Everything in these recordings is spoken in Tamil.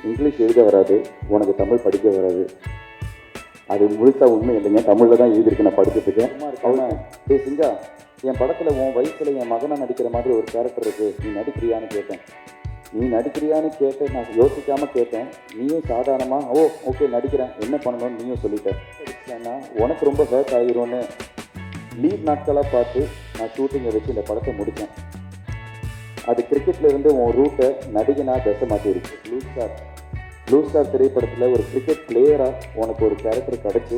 இங்கிலீஷ் எழுத வராது, உனக்கு தமிழ் படிக்க வராது. அது முழுசாக உண்மை இல்லைங்க, தமிழில் தான் எழுதியிருக்கு, நான் படிச்சிருக்கேன். அவன் டே சிங்கா, என் படத்தில் உன் வயசில் என் மகனாக நடிக்கிற மாதிரி ஒரு கேரக்டர் இருக்குது, நீ நடிக்கிறியான்னு கேட்டேன். நீ நடிக்கிறியான்னு கேட்டேன், நான் யோசிக்காமல் கேட்டேன். நீயும் சாதாரணமாக ஓகே நடிக்கிறேன், என்ன பண்ணணும்னு நீயும் சொல்லிட்டேன். ஏன்னா உனக்கு ரொம்ப ஹர்ட் ஆகிரும்னு லீவ் நாட்களாக பார்த்து நான் ஷூட்டிங்கை வச்சு இந்த படத்தை முடித்தேன். அது கிரிக்கெட்லேருந்து உன் ரூட்டை நடிகனாக தசை மாற்றிருக்கு. ப்ளூ ஸ்டார் திரைப்படத்தில் ஒரு கிரிக்கெட் பிளேயராக உனக்கு ஒரு கேரக்டர் கிடச்சி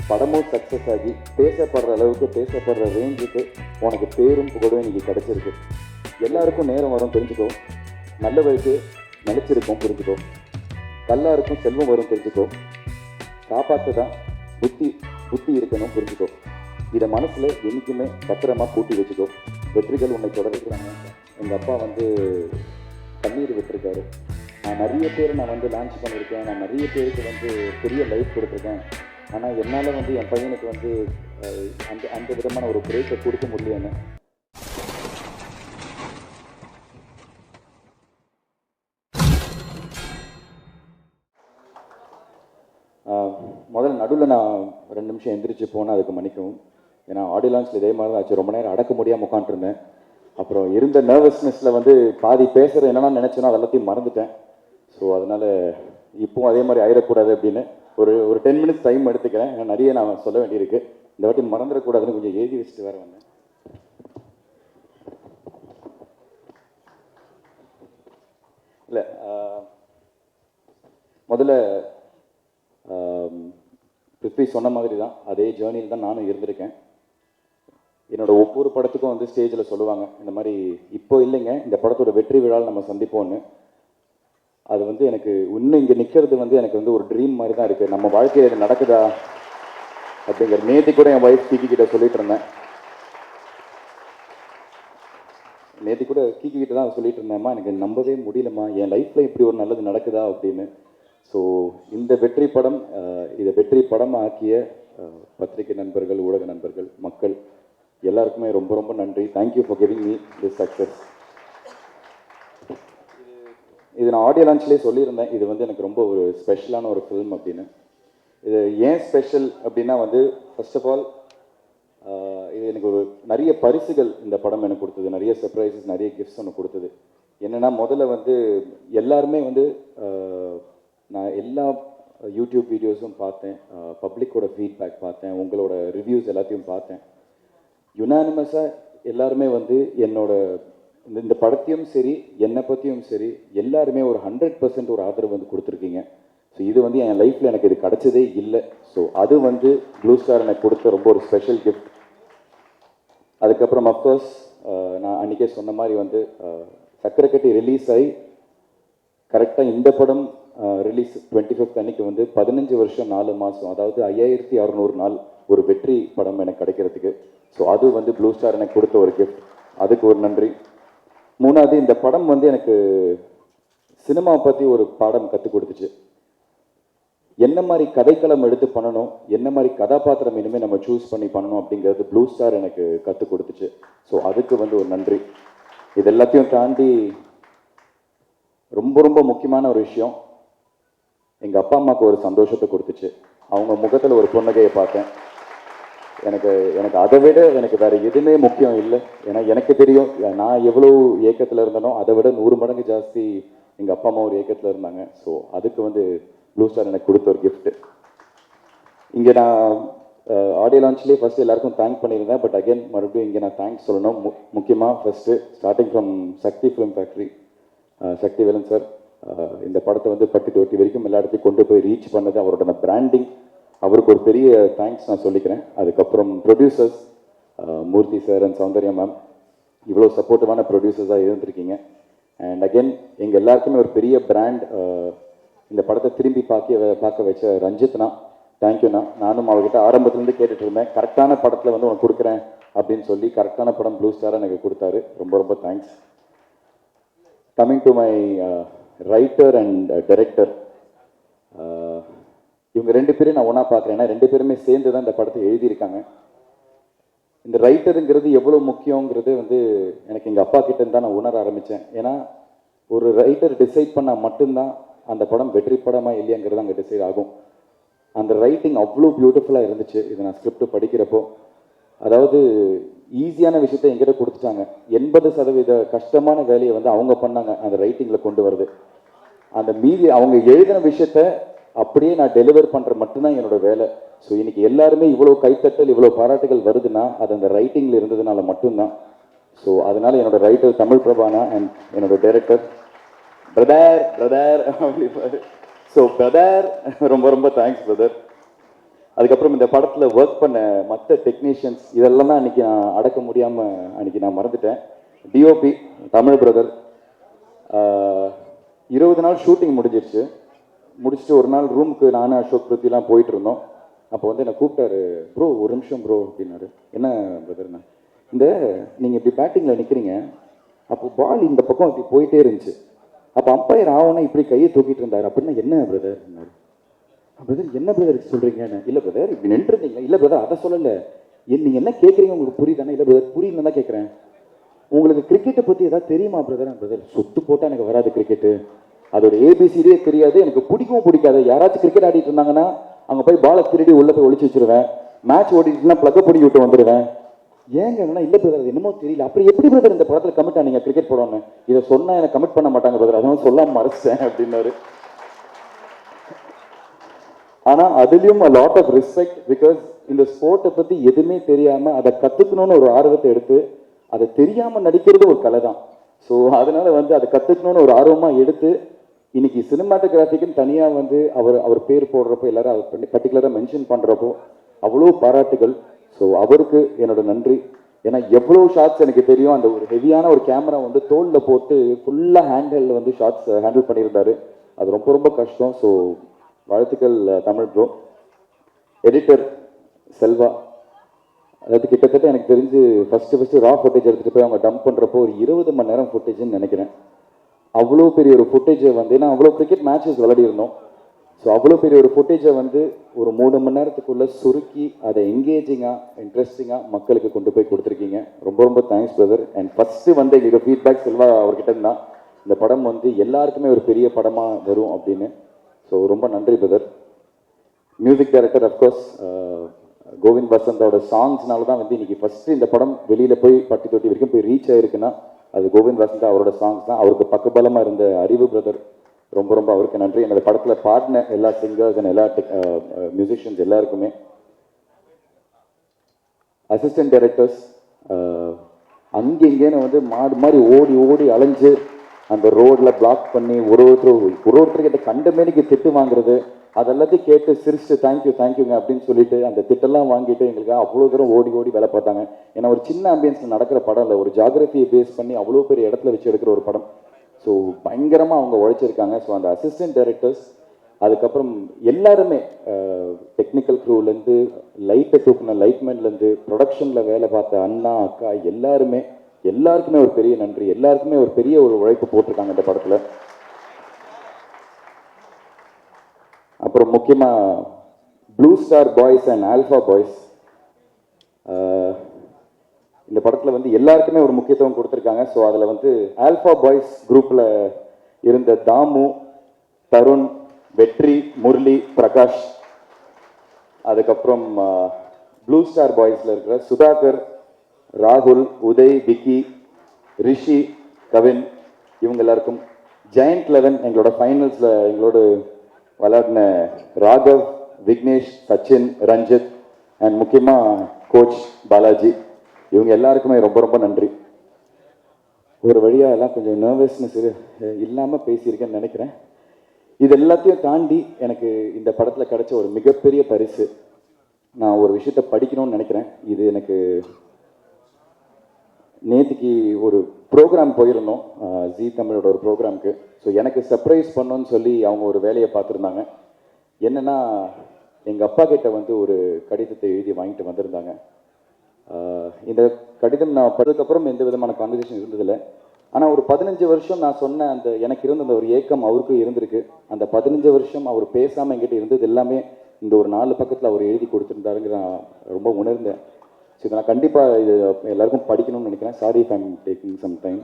படமும் சக்ஸஸ் ஆகி பேசப்படுற அளவுக்கு, பேசப்படுற ரேஞ்சுக்கு உனக்கு பேரும் புகழும் இன்றைக்கி கிடச்சிருக்கு. எல்லாருக்கும் நேரம் வரும் தெரிஞ்சுக்கோ, நல்ல வயசு நினச்சிருக்கோம் புரிஞ்சுக்கோ, கல்லாருக்கும் செல்வம் வரும் தெரிஞ்சுக்கோ, காப்பாற்ற தான் புத்தி இருக்கணும் புரிஞ்சுக்கோ. இதை மனசில் என்றைக்குமே பத்திரமா கூட்டி வச்சுக்கோ. வெற்றிகள் உன்னை தொடர்கிறாங்க. எங்கள் அப்பா கண்ணீர் விட்டுருக்காரு. நான் நிறைய பேர் லான்ச் பண்ணியிருக்கேன், நான் நிறைய பேருக்கு பெரிய லைஃப் கொடுத்துருக்கேன். ஆனால் என்னால் என் பையனுக்கு அந்த விதமான ஒரு பிரேக்கை கொடுக்க முடியலன்னு. முதல்ல நடுவில் நான் 2 நிமிஷம் எந்திரிச்சு போனால் அதுக்கு மன்னிக்கவும். ஏன்னா ஆடியோ லான்ச்சில் இதே மாதிரி தான் ஆச்சு. ரொம்ப நேரம் அடக்க முடியாமல் உட்காந்துருந்தேன். அப்புறம் இருந்த நர்வஸ்னஸில் பாதி பேசுகிற என்னென்னா நினச்சேன்னா அது எல்லாத்தையும் மறந்துட்டேன். ஸோ அதனால் இப்போவும் அதே மாதிரி ஆயிடக்கூடாது அப்படின்னு ஒரு 10 மினிட்ஸ் டைம் எடுத்துக்கிறேன். ஏன்னா நிறைய நான் சொல்ல வேண்டியிருக்கு. இந்த வாட்டி மறந்துடக்கூடாதுன்னு கொஞ்சம் எழுதி வச்சுட்டு வேறு வந்தேன். இல்லை முதல்ல பிருத்வி சொன்ன மாதிரி தான் அதே ஜேர்னியில் தான் நானும் இருந்திருக்கேன். என்னோடய ஒவ்வொரு படத்துக்கும் ஸ்டேஜில் சொல்லுவாங்க இந்த மாதிரி இப்போ இல்லைங்க, இந்த படத்தோட வெற்றி விழாவில் நம்ம சந்திப்போன்னு. அது எனக்கு இன்னும் இங்கே நிற்கிறது எனக்கு ஒரு ட்ரீம் மாதிரி தான் இருக்குது. நம்ம வாழ்க்கையில் இது நடக்குதா அப்படிங்கிற நேற்று கூட என் ஒய்ஃப் கீக்கிட்ட சொல்லிட்டு இருந்தேன். கீக்கிட்ட தான் சொல்லிட்டு இருந்தேம்மா, எனக்கு நம்பவே முடியலம்மா, என் லைஃப்பில் இப்படி ஒரு நல்லது நடக்குதா அப்படின்னு. ஸோ இந்த வெற்றி படம், இதை வெற்றி படமாக ஆக்கிய பத்திரிகை நண்பர்கள், ஊடக நண்பர்கள், மக்கள் எல்லாருக்குமே ரொம்ப ரொம்ப நன்றி. Thank you for giving me this success. இது நான் ஆடியோ லான்ச்லேயே சொல்லியிருந்தேன், இது எனக்கு ரொம்ப ஒரு ஸ்பெஷலான ஒரு ஃபிலிம் அப்படின்னு. இது ஏன் ஸ்பெஷல் அப்படின்னா ஃபர்ஸ்ட் ஆஃப் ஆல் இது எனக்கு ஒரு நிறைய பரிசுகள் இந்த படம் எனக்கு கொடுத்தது, நிறைய சர்ப்ரைசஸ், நிறைய கிஃப்ட்ஸ் ஒன்று கொடுத்தது. என்னென்னா முதல்ல எல்லாருமே நான் எல்லா யூடியூப் வீடியோஸும் பார்த்தேன், பப்ளிக்கோட ஃபீட்பேக் பார்த்தேன், உங்களோட ரிவ்யூஸ் எல்லாத்தையும் பார்த்தேன். யுனானிமஸாக எல்லாருமே என்னோட இந்த படத்தையும் சரி என்னை பற்றியும் சரி எல்லாருமே ஒரு 100% ஒரு ஆதரவு கொடுத்துருக்கீங்க. ஸோ இது என் லைஃப்பில் எனக்கு இது கிடச்சதே இல்லை. ஸோ அது ப்ளூ ஸ்டார் எனக்கு கொடுத்த ரொம்ப ஒரு ஸ்பெஷல் கிஃப்ட். அதுக்கப்புறம் அஃப்கோர்ஸ் நான் அன்றைக்கே சொன்ன மாதிரி சக்கரைக்கட்டி ரிலீஸ் ஆகி கரெக்டாக இந்த படம் ரிலீஸ் 25th அன்னைக்கு 15 வருஷம் 4 மாதம், அதாவது 5600 நாள் ஒரு வெற்றி படம் எனக்கு கிடைக்கிறதுக்கு. ஸோ அது ப்ளூ ஸ்டார் எனக்கு கொடுத்த ஒரு கிஃப்ட், அதுக்கு ஒரு நன்றி. மூணாவது, இந்த படம் எனக்கு சினிமாவை பற்றி ஒரு பாடம் கற்றுக் கொடுத்துச்சு. என்ன மாதிரி கதைக்களம் எடுத்து பண்ணணும், என்ன மாதிரி கதாபாத்திரம் இனிமேல் நம்ம சூஸ் பண்ணி பண்ணணும் அப்படிங்கிறது ப்ளூ ஸ்டார் எனக்கு கற்றுக் கொடுத்துச்சு. ஸோ அதுக்கு ஒரு நன்றி. இது எல்லாத்தையும் தாண்டி ரொம்ப ரொம்ப முக்கியமான ஒரு விஷயம், எங்கள் அப்பா அம்மாவுக்கு ஒரு சந்தோஷத்தை கொடுத்துச்சு. அவங்க முகத்தில் ஒரு புன்னகையை பார்த்தேன். எனக்கு அதை விட எனக்கு வேறு எதுவுமே முக்கியம் இல்லை. ஏன்னா எனக்கு தெரியும் நான் எவ்வளோ ஏக்கத்தில் இருந்தனோ அதை விட 100 மடங்கு ஜாஸ்தி எங்கள் அப்பா அம்மா ஒரு ஏக்கத்தில் இருந்தாங்க. ஸோ அதுக்கு ப்ளூ ஸ்டார் எனக்கு கொடுத்த ஒரு கிஃப்ட்டு. இங்கே நான் ஆடியோ லான்ச்லேயே ஃபஸ்ட்டு எல்லாருக்கும் தேங்க் பண்ணியிருந்தேன். பட் அகைன் மறுபடியும் இங்கே நான் தேங்க்ஸ் சொல்லணும். முக்கியமாக first starting from Sakthi film factory, Sakthi Velan sir இந்த படத்தை பட்டி தொட்டி வரைக்கும் எல்லா இடத்தையும் கொண்டு போய் ரீச் பண்ணது, அவரோட பிராண்டிங், அவருக்கு ஒரு பெரிய தேங்க்ஸ் நான் சொல்லிக்கிறேன். அதுக்கப்புறம் producers Murthy sir and Soundarya ma'am, இவ்வளோ சப்போர்ட்டிவான ப்ரொடியூசர்ஸாக இருந்திருக்கீங்க. அண்ட் அகெயின் எங்கள் எல்லாருக்குமே ஒரு பெரிய பிராண்ட் இந்த படத்தை திரும்பி பார்க்க வச்ச ரஞ்சித்னா, தேங்க்யூண்ணா. நானும் அவர்கிட்ட ஆரம்பத்துலேருந்து கேட்டுட்டு இருந்தேன், கரெக்டான படத்தில் உனக்கு கொடுக்குறேன் அப்படின்னு சொல்லி கரெக்டான படம் ப்ளூ ஸ்டாராக எனக்கு கொடுத்தாரு. ரொம்ப ரொம்ப thanks. Coming to my writer and director, இவங்க 2 பேரும் நான் ஒன்றா பார்க்குறேன். ஏன்னா 2 பேருமே சேர்ந்து தான் இந்த படத்தை எழுதியிருக்காங்க. இந்த ரைட்டருங்கிறது எவ்வளோ முக்கியங்கிறது எனக்கு எங்கள் அப்பா கிட்டேருந்து தான் நான் உணர ஆரம்பித்தேன். ஏன்னா ஒரு ரைட்டர் டிசைட் பண்ணால் மட்டும்தான் அந்த படம் வெற்றி படமா இல்லையாங்கிறது அங்கே டிசைட் ஆகும். அந்த ரைட்டிங் அவ்வளோ பியூட்டிஃபுல்லாக இருந்துச்சு. இது நான் ஸ்கிரிப்ட் படிக்கிறப்போ, அதாவது ஈஸியான விஷயத்தை எங்கிட்ட கொடுத்துட்டாங்க. 80% கஷ்டமான வேலையை வந்து அவங்க பண்ணாங்க அந்த ரைட்டிங்கில் கொண்டு வருது. அந்த மீதி அவங்க எழுதின விஷயத்த அப்படியே நான் டெலிவர் பண்ணுற மட்டும்தான் என்னோட வேலை. ஸோ இன்னைக்கு எல்லாருமே இவ்வளோ கைத்தட்டல், இவ்வளோ பாராட்டுகள் வருதுன்னா அது அந்த ரைட்டிங்கில் இருந்ததுனால மட்டும்தான். ஸோ அதனால என்னோட ரைட்டர் தமிழ் பிரபானா அண்ட் என்னோட டைரக்டர் பிரதர் பிரதர் அப்படிப்பாரு. ஸோ பிரதர் ரொம்ப ரொம்ப தேங்க்ஸ் பிரதர். அதுக்கப்புறம் இந்த படத்தில் ஒர்க் பண்ண மற்ற டெக்னீஷியன்ஸ் இதெல்லாம் தான் அன்றைக்கி நான் அடக்க முடியாமல் அன்றைக்கி நான் மறந்துட்டேன். டிஓபி தமிழ் பிரதர் 20 நாள் ஷூட்டிங் முடிஞ்சிருச்சு. முடிச்சுட்டு ஒரு நாள் ரூமுக்கு நானும் அசோக் பிருத்திலாம் போயிட்டு இருந்தோம். அப்போ வந்து என்னை கூப்பிட்டாரு, ப்ரோ ஒரு நிமிஷம் ப்ரோ அப்படின்னாரு. என்ன பிரதர்ண்ணா, இந்த நீங்கள் இப்படி பேட்டிங்கில் நிற்கிறீங்க, அப்போ பால் இந்த பக்கம் இப்படி போயிட்டே இருந்துச்சு, அப்போ அம்பையர் ஆகணும்னா இப்படி கையை தூக்கிட்டு இருந்தார் அப்படின்னா என்ன பிரதர்? பிரதர் என்ன பிரதர் சொல்கிறீங்க? இல்லை பிரதர் இப்படி நின்றுருந்தீங்க. இல்லை பிரதர் அதை சொல்லலை, நீங்கள் என்ன கேட்குறீங்க உங்களுக்கு புரியுதானே? இல்லை பிரதர் புரியலன்னு தான் கேட்குறேன். உங்களுக்கு கிரிக்கெட்டை பற்றி ஏதாவது தெரியுமா பிரதர்? பிரதர் சுட்டு போட்டால் எனக்கு வராது கிரிக்கெட்டு, அதோட ஏபிசிடியே தெரியாது, எனக்கு பிடிக்கவும் பிடிக்காது. யாராச்சும் கிரிக்கெட் ஆடிட்டு இருந்தாங்கன்னா அங்கே போய் பாலை திருடி உள்ளே போய் ஒழிச்சு வச்சிருவேன். மேட்ச் ஓடிட்டுனா ப்ளக்கை பிடி விட்டு வந்துடுவேன். ஏங்க இல்லை பிரதர் அது என்னமோ தெரியல. அப்புறம் எப்படி பிரதர் இந்த படத்தில் கமிட் ஆனீங்க கிரிக்கெட் போடணும்னு? இதை சொன்னால் எனக்கு கமிட் பண்ண மாட்டாங்க பிரதர், அதனால சொல்லாமல் மறைச்சிட்டேன் அப்படின்னாரு. ஆனால் அதுலேயும் a lot of respect, because இந்த ஸ்போர்ட்டை பற்றி எதுவுமே தெரியாமல் அதை கற்றுக்கணும்னு ஒரு ஆர்வத்தை எடுத்து அதை தெரியாமல் நடிக்கிறது ஒரு கலை தான். ஸோ அதனால வந்து அதை கற்றுக்கணும்னு ஒரு ஆர்வமாக எடுத்து இன்னைக்கு சினிமாட்டோகிராஃபிக்குன்னு தனியாக வந்து அவர் பேர் போடுறப்போ எல்லாரும் அதை பர்டிகுலராக மென்ஷன் பண்ணுறப்போ அவ்வளோ பாராட்டுகள். ஸோ அவருக்கு என்னோட நன்றி. ஏன்னா எவ்வளோ ஷார்ட்ஸ் எனக்கு தெரியும். அந்த ஒரு ஹெவியான ஒரு கேமரா வந்து தோளில் போட்டு ஃபுல்லாக ஹேண்டில் வந்து ஷார்ட்ஸ் ஹேண்டில் பண்ணியிருந்தாரு. அது ரொம்ப ரொம்ப கஷ்டம். ஸோ வாழ்த்துக்கள் தமிழ் ப்ரோ. எடிட்டர் செல்வா, அதாவது கிட்டத்தட்ட எனக்கு தெரிஞ்சு ஃபஸ்ட்டு ரா ஃபுட்டேஜ் எடுத்துகிட்டு போய் அவங்க டம்ப் பண்ணுறப்போ ஒரு 20 மணி நேரம் ஃபுட்டேஜ்னு நினைக்கிறேன். அவ்வளோ பெரிய ஒரு ஃபுட்டேஜை வந்து, ஏன்னா அவ்வளோ கிரிக்கெட் மேட்சஸ் விளையாடிருந்தோம். ஸோ அவ்வளோ பெரிய ஒரு ஃபுட்டேஜை வந்து ஒரு 3 மணி நேரத்துக்குள்ளே சுருக்கி அதை என்கேஜிங்காக இன்ட்ரெஸ்டிங்காக மக்களுக்கு கொண்டு போய் கொடுத்துருக்கீங்க. ரொம்ப ரொம்ப தேங்க்ஸ் பிரதர். அண்ட் ஃபஸ்ட்டு வந்து எங்களுக்கு ஃபீட்பேக் செல்வா அவர்கிட்ட இருந்தால் இந்த படம் வந்து எல்லாருக்குமே ஒரு பெரிய படமாக வரும் அப்படின்னு. ஸோ ரொம்ப நன்றி brother. Music director of course Govind வசந்தோட சாங்ஸ்னால தான் வந்து இன்னைக்கு ஃபஸ்ட்டு இந்த படம் வெளியில் போய் பட்டி தொட்டி வரைக்கும் போய் ரீச் ஆயிருக்குன்னா அது கோவிந்த் வசந்தா அவரோட சாங்ஸ் தான். அவருக்கு பக்கபலமாக இருந்த அறிவு பிரதர், ரொம்ப ரொம்ப அவருக்கு நன்றி. என்னோட படத்தில் பாடின எல்லா சிங்கர்ஸ் அண்ட் எல்லா மியூசிஷியன்ஸ் எல்லாருக்குமே. அசிஸ்டன்ட் டைரக்டர்ஸ் அங்கே இங்கேன்னு வந்து மாடு மாதிரி ஓடி ஓடி அலைஞ்சு அந்த ரோடில் பிளாக் பண்ணி ஒருத்தர்கிட்ட கண்ட மேனிக்கு திட்டு வாங்குறது, அதெல்லாத்தையும் கேட்டு சிரிச்சு தேங்க்யூங்க அப்படின்னு சொல்லிட்டு அந்த திட்டெல்லாம் வாங்கிட்டு எங்களுக்கு அவ்வளோ தூரம் ஓடி ஓடி வேலை பார்த்தாங்க. ஏன்னா ஒரு சின்ன ஆம்பியன்ஸில் நடக்கிற படம் இல்லை, ஒரு ஜாகிரபியை பேஸ் பண்ணி அவ்வளோ பெரிய இடத்துல வச்சு எடுக்கிற ஒரு படம். ஸோ பயங்கரமாக அவங்க உழைச்சிருக்காங்க. ஸோ அந்த அசிஸ்டன்ட் டைரக்டர்ஸ், அதுக்கப்புறம் எல்லாருமே டெக்னிக்கல் க்ரூலேருந்து லைட்டை தூக்குன லைட்மேன்லேருந்து ப்ரொடக்ஷனில் வேலை பார்த்த அண்ணா அக்கா எல்லாருக்குமே ஒரு பெரிய நன்றி. எல்லாருக்குமே ஒரு பெரிய ஒரு உழைப்பு போட்டிருக்காங்க இந்த படத்தில். அப்புறம் முக்கியமாக blue star boys and alpha boys, இந்த படத்தில் வந்து எல்லாருக்குமே ஒரு முக்கியத்துவம் கொடுத்துருக்காங்க. ஸோ அதில் வந்து ஆல்ஃபா பாய்ஸ் குரூப்பில் இருந்த தாமு, தருண், வெற்றி, முரளி, பிரகாஷ், அதுக்கப்புறம் ப்ளூ ஸ்டார் பாய்ஸில் இருக்கிற சுதாகர், ராகுல், உதய், விக்கி, ரிஷி, கவின், இவங்க எல்லாருக்கும், ஜெயண்ட் 11 எங்களோட ஃபைனல்ஸில் எங்களோட விளையாடின ராகவ், விக்னேஷ், சச்சின், ரஞ்சித் அண்ட் முக்கியமாக கோச் பாலாஜி, இவங்க எல்லாருக்குமே ரொம்ப ரொம்ப நன்றி. ஒரு வழியாக எல்லாம் கொஞ்சம் நர்வஸ்னஸ் இல்லாமல் பேசியிருக்கேன்னு நினைக்கிறேன். இது எல்லாத்தையும் தாண்டி எனக்கு இந்த படத்தில் கிடைச்ச ஒரு மிகப்பெரிய பரிசு, நான் ஒரு விஷயத்தை படிக்கணும்னு நினைக்கிறேன். இது எனக்கு நேற்றுக்கு ஒரு ப்ரோக்ராம் போயிருந்தோம், ஜி தமிழோட ஒரு ப்ரோக்ராமுக்கு. ஸோ எனக்கு சர்ப்ரைஸ் பண்ணணும்னு சொல்லி அவங்க ஒரு வேலையை பார்த்துருந்தாங்க. என்னென்னா எங்கள் அப்பா கிட்ட வந்து ஒரு கடிதத்தை எழுதி வாங்கிட்டு வந்திருந்தாங்க. இந்த கடிதம் நான் படித்ததுக்கப்புறம் எந்த விதமான கான்வர்சேஷன் இருந்ததில்லை. ஆனால் ஒரு 15 வருஷம் நான் சொன்ன அந்த எனக்கு இருந்த அந்த ஒரு ஏக்கம் அவருக்கும் இருந்திருக்கு. அந்த 15 வருஷம் அவர் பேசாமல் என்கிட்ட இருந்தது எல்லாமே இந்த ஒரு 4 பக்கத்தில் அவர் எழுதி கொடுத்துருந்தாருங்கிற நான் ரொம்ப உணர்ந்தேன். ஸோ இதை நான் கண்டிப்பாக இது எல்லாருக்கும் படிக்கணும்னு நினைக்கிறேன். Sorry if I'm taking some time.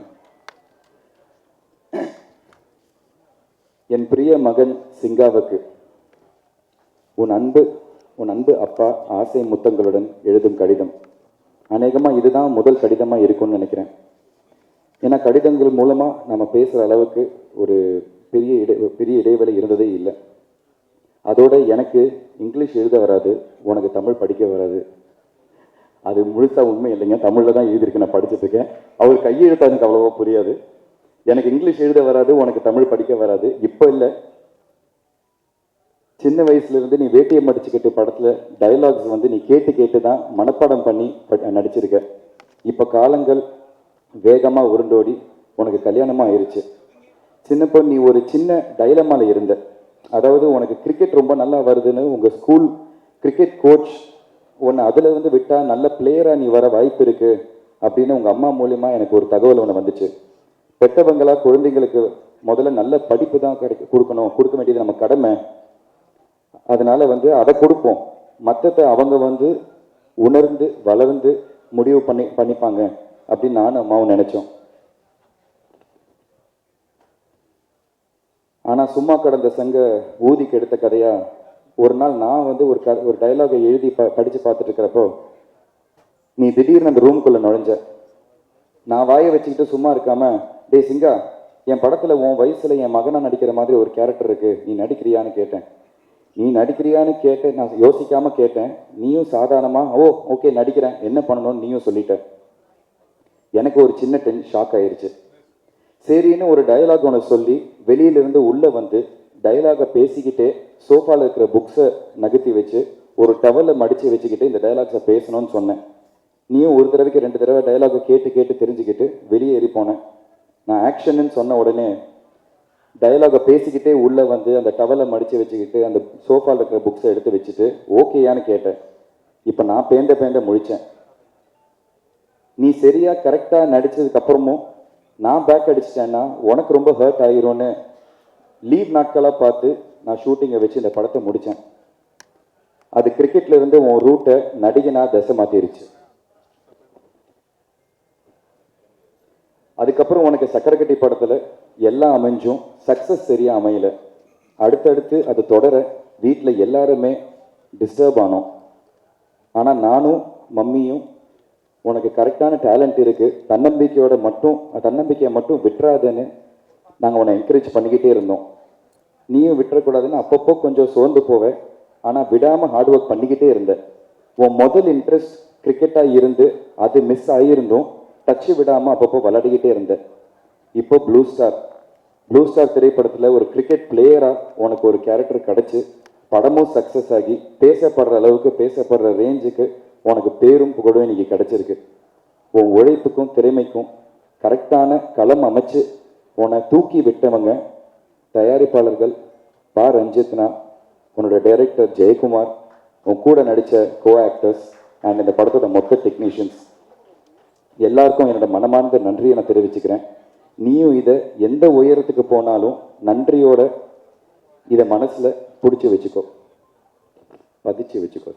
என் பிரிய மகன் சிங்காவுக்கு உன் அன்பு அப்பா ஆசை முத்தங்களுடன் எழுதும் கடிதம். அநேகமாக இதுதான் முதல் கடிதமாக இருக்கும்னு நினைக்கிறேன். ஏன்னா கடிதங்கள் மூலமாக நம்ம பேசுகிற அளவுக்கு ஒரு பெரிய இடைவெளி இருந்ததே இல்லை. அதோட எனக்கு இங்கிலீஷ் எழுத வராது, உனக்கு தமிழ் படிக்க வராது. அது முழுசாக உண்மை இல்லைங்க, தமிழில் தான் எழுதியிருக்கு, நான் படிச்சுட்ருக்கேன். அவர் கையெழுத்து எனக்கு அவ்வளோவா புரியாது. எனக்கு இங்கிலீஷ் எழுத வராது, உனக்கு தமிழ் படிக்க வராது. இப்போ இல்லை, சின்ன வயசுலேருந்து நீ வேட்டியை மடிச்சுக்கிட்டு படத்தில் டைலாக்ஸ் வந்து நீ கேட்டு தான் மனப்பாடம் பண்ணி நடிச்சிருக்க. இப்போ காலங்கள் வேகமாக உருண்டோடி உனக்கு கல்யாணமாக ஆயிடுச்சு. சின்னப்போ நீ ஒரு சின்ன டைலமாவில் இருந்த. அதாவது உனக்கு கிரிக்கெட் ரொம்ப நல்லா வருதுன்னு உங்கள் ஸ்கூல் கிரிக்கெட் கோச் உன்னை அதில் வந்து விட்டால் நல்ல பிளேயராக நீ வர வாய்ப்பு இருக்குது அப்படின்னு உங்கள் அம்மா மூலிமா எனக்கு ஒரு தகவல் ஒன்று வந்துச்சு. பெற்றவங்களா குழந்தைங்களுக்கு முதல்ல நல்ல படிப்பு தான் கொடுக்க வேண்டியது நம்ம கடமை. அதனால வந்து அதை கொடுப்போம், மற்றத்தை அவங்க வந்து உணர்ந்து வளர்ந்து முடிவு பண்ணிப்பாங்க அப்படின்னு நானும் அம்மாவும் நினைச்சோம். ஆனால் சும்மா கடந்த சங்க ஊதிக்கு எடுத்த கதையா ஒரு நாள் நான் வந்து ஒரு டைலாகை எழுதி படித்து பார்த்துட்டு இருக்கிறப்போ நீ திடீர்னு அந்த ரூம்குள்ளே நுழைஞ்ச. நான் வாயை வச்சுக்கிட்டு சும்மா இருக்காம, டே சிங்கா, என் படத்தில் உன் வயசில் என் மகனாக நடிக்கிற மாதிரி ஒரு கேரக்டர் இருக்குது, நீ நடிக்கிறியான்னு கேட்டேன். நீ நடிக்கிறியான்னு கேட்டேன், நான் யோசிக்காமல் கேட்டேன். நீயும் சாதாரணமாக ஓகே நடிக்கிறேன், என்ன பண்ணணும்னு நீயும் சொல்லிட்ட. எனக்கு ஒரு சின்ன ஷாக் ஆயிடுச்சு. சரின்னு ஒரு டயலாக் ஒன்று சொல்லி வெளியிலிருந்து உள்ளே வந்து டயலாகை பேசிக்கிட்டே சோஃபாவில் இருக்கிற புக்ஸை நகர்த்தி வச்சு ஒரு டவலை மடித்து வச்சுக்கிட்டு இந்த டயலாக்ஸை பேசணும்னு சொன்னேன். நீயும் ஒரு தடவைக்கு 2 தடவை டயலாகை கேட்டு தெரிஞ்சுக்கிட்டு வெளியே ஏறி போனேன். நான் ஆக்ஷன்னு சொன்ன உடனே டயலாகை பேசிக்கிட்டே உள்ளே வந்து அந்த டவலை மடித்து வச்சுக்கிட்டு அந்த சோஃபாவில் இருக்கிற புக்ஸை எடுத்து வச்சுட்டு ஓகேயான்னு கேட்டேன். இப்போ நான் பேந்த முழித்தேன். நீ சரியாக கரெக்டாக நடித்ததுக்கப்புறமும் நான் பேக் அடிச்சிட்டேன்னா உனக்கு ரொம்ப ஹர்ட் ஆகிரும்னு லீவ் நாட்களாக பார்த்து நான் ஷூட்டிங்கை வச்சு இந்த படத்தை முடித்தேன். அது கிரிக்கெட்ல இருந்து உன் ரூட்டை நடிகனா தசை மாற்றிருச்சு. அதுக்கப்புறம் உனக்கு சக்கரக்கட்டி படத்தில் எல்லாம் அமைஞ்சும் சக்ஸஸ் சரியாக அமையல. அடுத்தடுத்து அது தொடர வீட்டில் எல்லாருமே டிஸ்டர்ப் ஆனோம். ஆனால் நானும் மம்மியும் உனக்கு கரெக்டான டேலண்ட் இருக்குது, தன்னம்பிக்கையை மட்டும் விட்டுறாதுன்னு நாங்கள் உன்னை என்கரேஜ் பண்ணிக்கிட்டே இருந்தோம். நீயும் விட்டுறக்கூடாதுன்னு அப்பப்போ கொஞ்சம் சோர்ந்து போவேன், ஆனால் விடாமல் ஹார்ட் ஒர்க் பண்ணிக்கிட்டே இருந்த. உன் முதல் இன்ட்ரெஸ்ட் கிரிக்கெட்டாக இருந்து அது மிஸ் ஆகியிருந்தும் டச்சு விடாமல் அப்பப்போ விளையாடிக்கிட்டே இருந்த. இப்போ ப்ளூ ஸ்டார் திரைப்படத்தில் ஒரு கிரிக்கெட் பிளேயராக உனக்கு ஒரு கேரக்டர் கிடச்சி படமும் சக்ஸஸ் ஆகி பேசப்படுற அளவுக்கு பேசப்படுற ரேஞ்சுக்கு உனக்கு பேரும் புகழும் இன்னைக்கு கிடச்சிருக்கு. உன் உழைப்புக்கும் திறமைக்கும் கரெக்டான களம் அமைச்சு உன்னை தூக்கி விட்டவங்க தயாரிப்பாளர்கள் பா ரஞ்சித்னா, உன்னோட டைரக்டர் ஜெயக்குமார், உன் கூட நடித்த கோ ஆக்டர்ஸ் அண்ட் இந்த படத்தோட மொத்த டெக்னீஷியன்ஸ் எல்லாருக்கும் என்னோட மனமார்ந்த நன்றியை நான் தெரிவிச்சுக்கிறேன். நீயும் இதை எந்த உயரத்துக்கு போனாலும் நன்றியோட இதை மனசில் பிடிச்சி வச்சுக்கோ, பதிச்சு வச்சுக்கோ.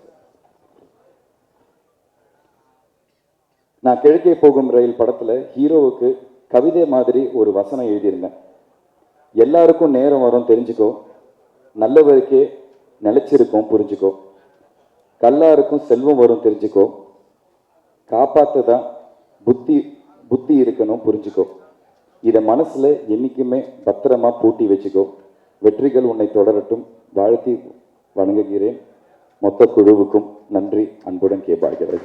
நான் கிழக்கே போகும் ரயில் படத்தில் ஹீரோவுக்கு கவிதை மாதிரி ஒரு வசனம் எழுதியிருந்தேன். எல்லாருக்கும் நேரம் வரும் தெரிஞ்சுக்கோ, நல்லவருக்கே நிலைச்சிருக்கும் புரிஞ்சுக்கோ, கல்லாருக்கும் செல்வம் வரும் தெரிஞ்சுக்கோ, காப்பாற்றதான் புத்தி இருக்கணும் புரிஞ்சுக்கோ. இதை மனசில் என்றைக்குமே பத்திரமா பூட்டி வச்சுக்கோ. வெற்றிகள் உன்னை தொடரட்டும். வாழ்த்தி வணங்குகிறேன். மொத்த குழுவுக்கும் நன்றி. அன்புடன் கேட்பாகிறது.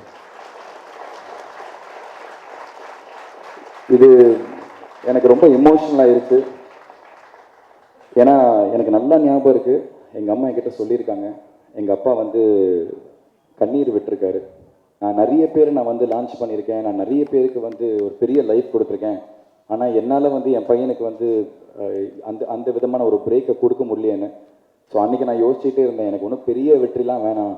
இது எனக்கு ரொம்ப எமோஷனலாக இருக்குது. ஏன்னா எனக்கு நல்லா ஞாபகம் இருக்குது, எங்கள் அம்மா என்கிட்ட சொல்லியிருக்காங்க, எங்கள் அப்பா வந்து கண்ணீர் விட்டுருக்காரு. நான் நிறைய பேர் வந்து லான்ச் பண்ணியிருக்கேன், நான் நிறைய பேருக்கு வந்து ஒரு பெரிய லைஃப் கொடுத்துருக்கேன். ஆனால் என்னால் வந்து என் பையனுக்கு வந்து அந்த விதமான ஒரு பிரேக்கை கொடுக்க முடியலன்னு. ஸோ அன்றைக்கி நான் யோசிச்சுட்டே இருந்தேன், எனக்கு ஒன்றும் பெரிய வெற்றிலாம் வேணாம்,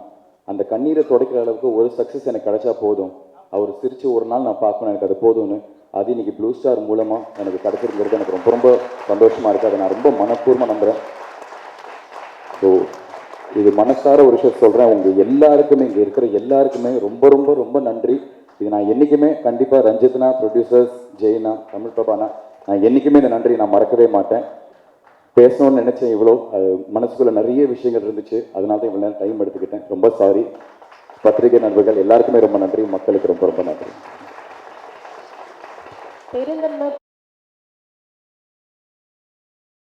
அந்த கண்ணீரை துடைக்கிற அளவுக்கு ஒரு சக்ஸஸ் எனக்கு கிடைச்சா போதும், அவர் சிரித்து ஒரு நாள் நான் பார்க்கணும், எனக்கு அது போதும்னு. அது இன்றைக்கி ப்ளூ ஸ்டார் மூலமாக எனக்கு கிடைச்சிருக்கிறது எனக்கு ரொம்ப ரொம்ப சந்தோஷமாக இருக்குது. அதை நான் ரொம்ப மனப்பூர்வமாக நம்புகிறேன். ஸோ இது மனசார ஒரு விஷயம் சொல்கிறேன், உங்கள் எல்லாருக்குமே, இங்கே இருக்கிற எல்லாருக்குமே ரொம்ப ரொம்ப ரொம்ப நன்றி. இது நான் என்றைக்குமே கண்டிப்பாக ரஞ்சித்னா, ப்ரொடியூசர்ஸ், ஜெயினா, தமிழ் பிரபானா, நான் என்றைக்குமே இந்த நன்றி நான் மறக்கவே மாட்டேன். பேசணும்னு நினச்சேன் இவ்வளோ, அது மனசுக்குள்ளே நிறைய விஷயங்கள் இருந்துச்சு, அதனால தான் இவ்வளோ நேரம் டைம் எடுத்துக்கிட்டேன். ரொம்ப சாரி. பத்திரிகை நண்பர்கள் எல்லாருக்குமே ரொம்ப நன்றி, மக்களுக்கு ரொம்ப ரொம்ப நன்றி. பெருந்தன்மை